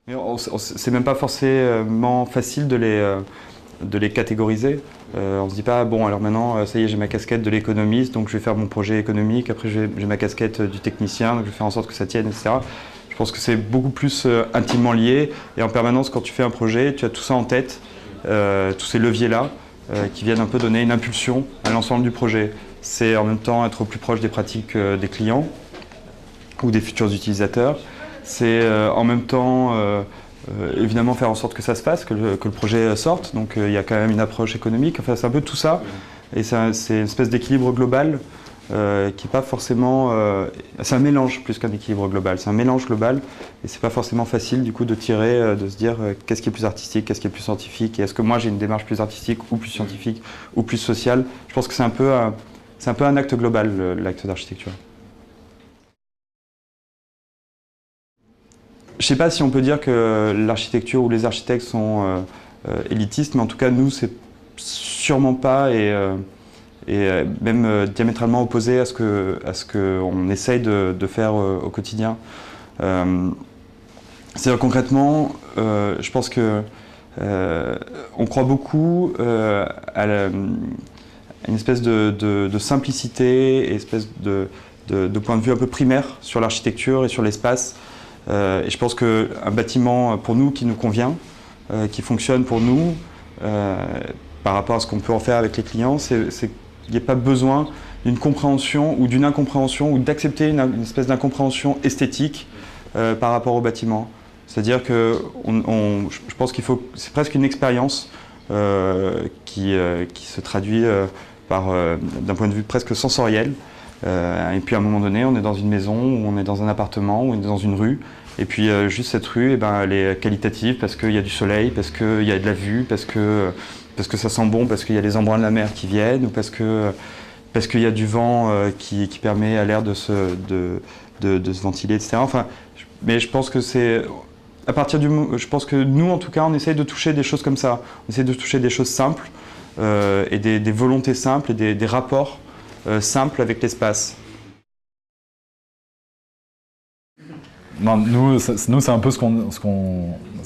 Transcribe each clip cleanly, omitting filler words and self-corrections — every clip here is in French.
C'est même pas forcément facile de les catégoriser. On se dit pas, bon alors maintenant ça y est j'ai ma casquette de l'économiste, donc je vais faire mon projet économique, après j'ai ma casquette du technicien, donc je vais faire en sorte que ça tienne, etc. Je pense que c'est beaucoup plus intimement lié, et en permanence quand tu fais un projet, tu as tout ça en tête, tous ces leviers-là, qui viennent un peu donner une impulsion à l'ensemble du projet. C'est en même temps être au plus proche des pratiques des clients ou des futurs utilisateurs. C'est en même temps évidemment faire en sorte que ça se fasse, que le projet sorte. Donc il y a quand même une approche économique. Enfin, c'est un peu tout ça. Et c'est une espèce d'équilibre global qui n'est pas forcément... c'est un mélange plus qu'un équilibre global. C'est un mélange global et c'est pas forcément facile du coup de tirer, de se dire qu'est-ce qui est plus artistique, qu'est-ce qui est plus scientifique, et est-ce que moi j'ai une démarche plus artistique ou plus scientifique ou plus sociale. Je pense que c'est un peu un acte global, l'acte d'architecture. Je ne sais pas si on peut dire que l'architecture ou les architectes sont élitistes, mais en tout cas, nous, c'est sûrement pas, et même diamétralement opposé à ce qu'on essaye de faire au quotidien. C'est-à-dire concrètement, je pense que on croit beaucoup à une espèce de simplicité et espèce de point de vue un peu primaire sur l'architecture et sur l'espace. Et je pense qu'un bâtiment pour nous qui nous convient, qui fonctionne pour nous, par rapport à ce qu'on peut en faire avec les clients, c'est qu'il n'y a pas besoin d'une compréhension ou d'une incompréhension ou d'accepter une espèce d'incompréhension esthétique par rapport au bâtiment. C'est-à-dire que je pense qu'il faut, c'est presque une expérience qui se traduit d'un point de vue presque sensoriel. Et puis à un moment donné, on est dans une maison, ou on est dans un appartement, ou on est dans une rue. Et puis juste cette rue, eh ben, elle est qualitative parce qu'il y a du soleil, parce qu'il y a de la vue, parce que ça sent bon, parce qu'il y a les embruns de la mer qui viennent, ou parce qu'il y a du vent qui permet à l'air de se ventiler, etc. Enfin, mais je pense que c'est... je pense que nous, en tout cas, on essaye de toucher des choses comme ça. On essaye de toucher des choses simples, et des volontés simples, et des rapports simple avec l'espace. Nous, c'est un peu ce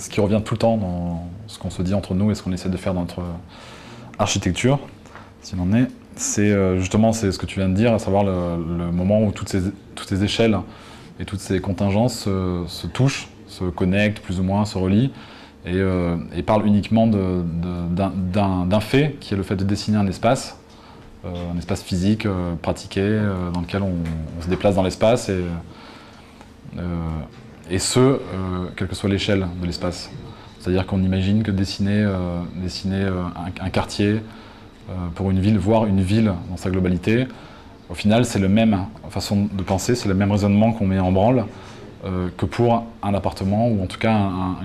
qui revient tout le temps dans ce qu'on se dit entre nous et ce qu'on essaie de faire dans notre architecture, s'il en est. C'est justement ce que tu viens de dire, à savoir le moment où toutes ces échelles et toutes ces contingences se touchent, se connectent plus ou moins, se relient, et parlent uniquement d'un fait, qui est le fait de dessiner un espace physique pratiqué, dans lequel on se déplace dans l'espace, quelle que soit l'échelle de l'espace. C'est-à-dire qu'on imagine que dessiner un quartier pour une ville, voire une ville dans sa globalité, au final c'est la même façon de penser, c'est le même raisonnement qu'on met en branle que pour un appartement, ou en tout cas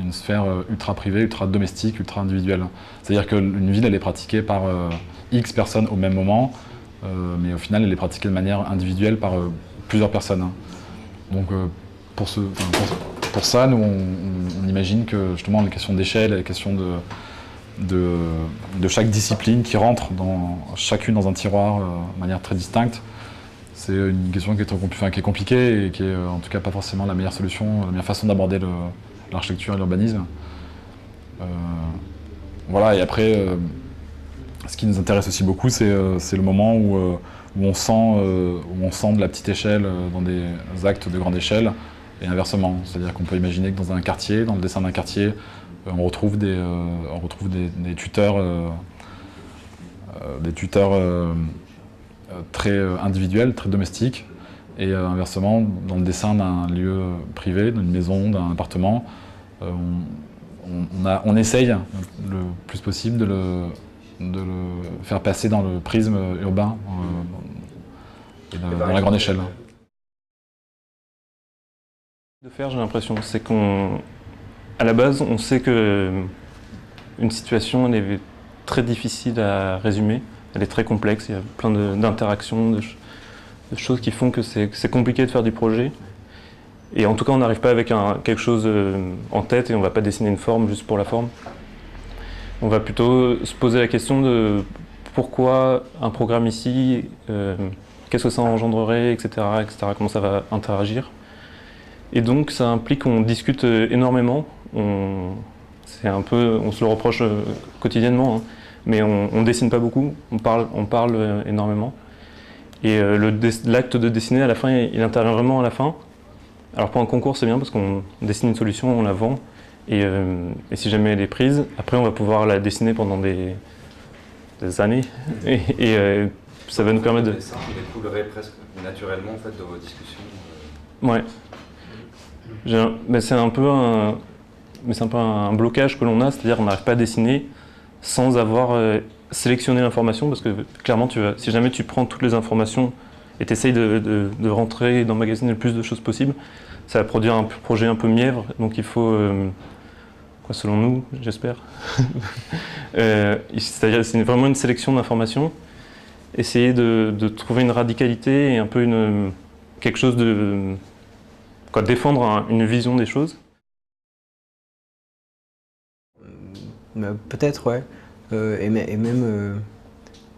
une sphère ultra privée, ultra domestique, ultra individuelle. C'est-à-dire qu'une ville, elle est pratiquée par X personnes au même moment, mais au final elle est pratiquée de manière individuelle par plusieurs personnes. Donc pour ça, nous on imagine que justement les questions d'échelle, les questions de chaque discipline qui rentre chacune dans un tiroir de manière très distincte, c'est une question qui est compliquée et qui est en tout cas pas forcément la meilleure solution, la meilleure façon d'aborder l'architecture et l'urbanisme. Voilà, et après, ce qui nous intéresse aussi beaucoup, c'est le moment où on sent de la petite échelle dans des actes de grande échelle, et inversement. C'est-à-dire qu'on peut imaginer que dans un quartier, dans le dessin d'un quartier, on retrouve des tuteurs, très individuels, très domestiques, et inversement, dans le dessin d'un lieu privé, d'une maison, d'un appartement, on essaye le plus possible de le faire passer dans le prisme urbain, dans la grande échelle. J'ai l'impression, c'est qu'à la base, on sait que une situation, elle est très difficile à résumer, elle est très complexe, il y a plein d'interactions, de choses qui font que c'est compliqué de faire du projet. Et en tout cas, on n'arrive pas avec quelque chose en tête, et on ne va pas dessiner une forme juste pour la forme. On va plutôt se poser la question de pourquoi un programme ici, qu'est-ce que ça engendrerait, etc., etc., comment ça va interagir. Et donc ça implique qu'on discute énormément. On se le reproche quotidiennement, hein, mais on dessine pas beaucoup, on parle énormément. Et l'acte de dessiner à la fin, il intervient vraiment à la fin. Alors pour un concours, c'est bien parce qu'on dessine une solution, on la vend, et si jamais elle est prise, après on va pouvoir la dessiner pendant des années, et ça va nous permettre de... Le dessin, il coulerait presque naturellement en fait, de vos discussions. Ouais. Mais c'est un peu un blocage que l'on a, c'est-à-dire qu'on n'arrive pas à dessiner sans avoir sélectionné l'information, parce que clairement, si jamais tu prends toutes les informations et tu essayes de rentrer et d'emmagasiner le plus de choses possible, ça va produire un projet un peu mièvre, donc il faut, selon nous, j'espère, c'est-à-dire c'est vraiment une sélection d'informations, essayer de trouver une radicalité et un peu quelque chose de... défendre une vision des choses. Peut-être, ouais. Et même,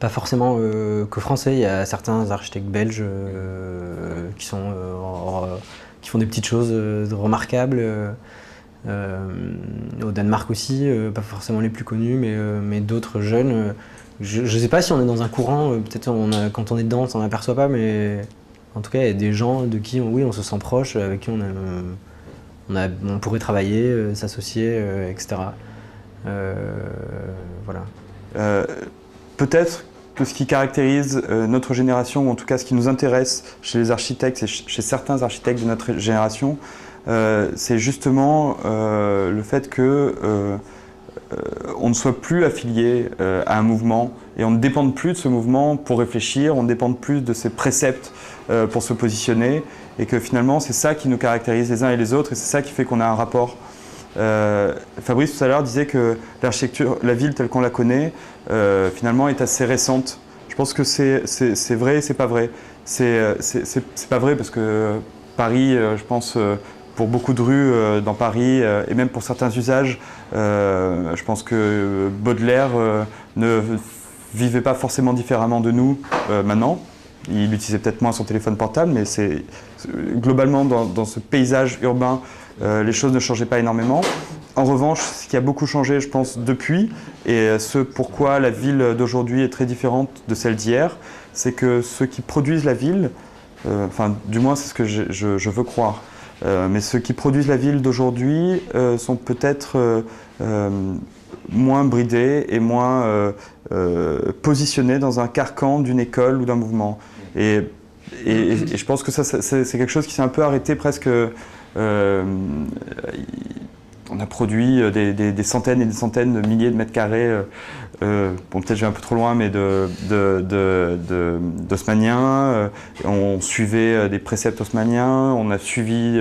pas forcément que français, il y a certains architectes belges qui font des petites choses remarquables. Au Danemark aussi, pas forcément les plus connus, mais d'autres jeunes. Je ne sais pas si on est dans un courant, peut-être quand on est dedans, on s'en aperçoit pas, mais en tout cas, il y a des gens de qui on se sent proche, avec qui on pourrait travailler, s'associer, etc. Voilà. Peut-être que ce qui caractérise notre génération, ou en tout cas ce qui nous intéresse chez les architectes et chez certains architectes de notre génération, c'est justement le fait que on ne soit plus affilié à un mouvement et on ne dépende plus de ce mouvement pour réfléchir, on ne dépend plus de ses préceptes pour se positionner, et que finalement c'est ça qui nous caractérise les uns et les autres, et c'est ça qui fait qu'on a un rapport. Fabrice tout à l'heure disait que l'architecture, la ville telle qu'on la connaît, finalement est assez récente. Je pense que c'est vrai et c'est pas vrai. C'est pas vrai parce que Paris, je pense, pour beaucoup de rues dans Paris, et même pour certains usages, je pense que Baudelaire ne vivait pas forcément différemment de nous maintenant. Il utilisait peut-être moins son téléphone portable, mais globalement dans ce paysage urbain, les choses ne changeaient pas énormément. En revanche, ce qui a beaucoup changé, je pense, depuis, et ce pourquoi la ville d'aujourd'hui est très différente de celle d'hier, c'est que ceux qui produisent la ville, enfin du moins c'est ce que je veux croire, mais ceux qui produisent la ville d'aujourd'hui sont peut-être moins bridés et moins positionnés dans un carcan d'une école ou d'un mouvement. Et je pense que ça, c'est quelque chose qui s'est un peu arrêté presque. On a produit des centaines et des centaines de milliers de mètres carrés, bon peut-être je vais un peu trop loin, mais d'haussmanniens. On suivait des préceptes haussmanniens, on a suivi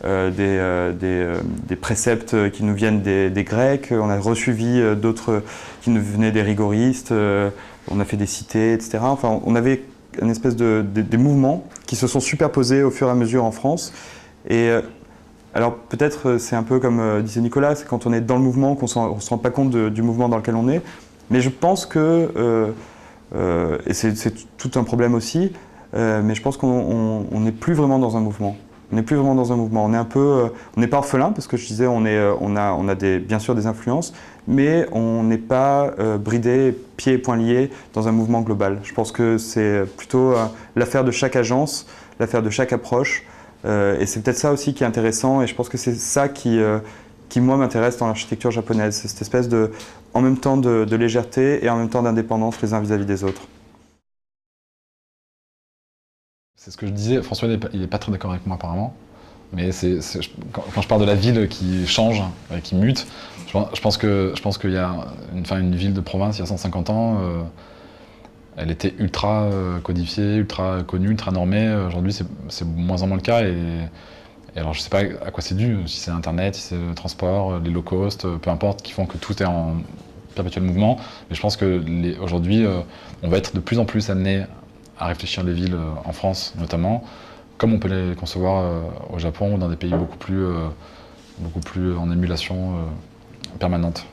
des préceptes qui nous viennent des Grecs, on a resuivi d'autres qui nous venaient des rigoristes, on a fait des cités, etc. Enfin, on avait une espèce des mouvements qui se sont superposés au fur et à mesure en France. Et alors peut-être c'est un peu comme disait Nicolas, c'est quand on est dans le mouvement qu'on ne se rend pas compte du mouvement dans lequel on est. Mais je pense que, et c'est tout un problème aussi, mais je pense qu'on n'est plus vraiment dans un mouvement. On n'est plus vraiment dans un mouvement. On est un peu, on n'est pas orphelin parce que je disais, on a bien sûr des influences, mais on n'est pas bridé, pieds et poings liés dans un mouvement global. Je pense que c'est plutôt l'affaire de chaque agence, l'affaire de chaque approche. Et c'est peut-être ça aussi qui est intéressant, et je pense que c'est ça qui moi m'intéresse dans l'architecture japonaise, c'est cette espèce en même temps de légèreté et en même temps d'indépendance les uns vis-à-vis des autres. C'est ce que je disais, François il n'est pas très d'accord avec moi apparemment, mais quand je parle de la ville qui change, qui mute, je pense qu'il y a une ville de province il y a 150 ans, elle était ultra codifiée, ultra connue, ultra normée. Aujourd'hui, c'est moins en moins le cas. Et alors, je ne sais pas à quoi c'est dû, si c'est Internet, si c'est le transport, les low cost, peu importe, qui font que tout est en perpétuel mouvement. Mais je pense qu'aujourd'hui, on va être de plus en plus amené à réfléchir les villes en France, notamment, comme on peut les concevoir au Japon ou dans des pays beaucoup plus en émulation permanente.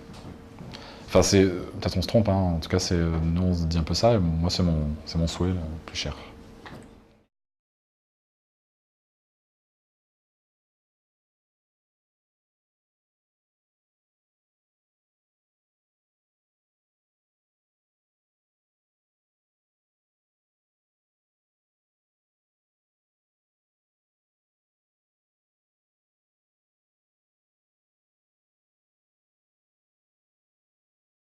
Enfin, peut-être on se trompe, hein. En tout cas, nous on se dit un peu ça, et moi c'est mon souhait le plus cher.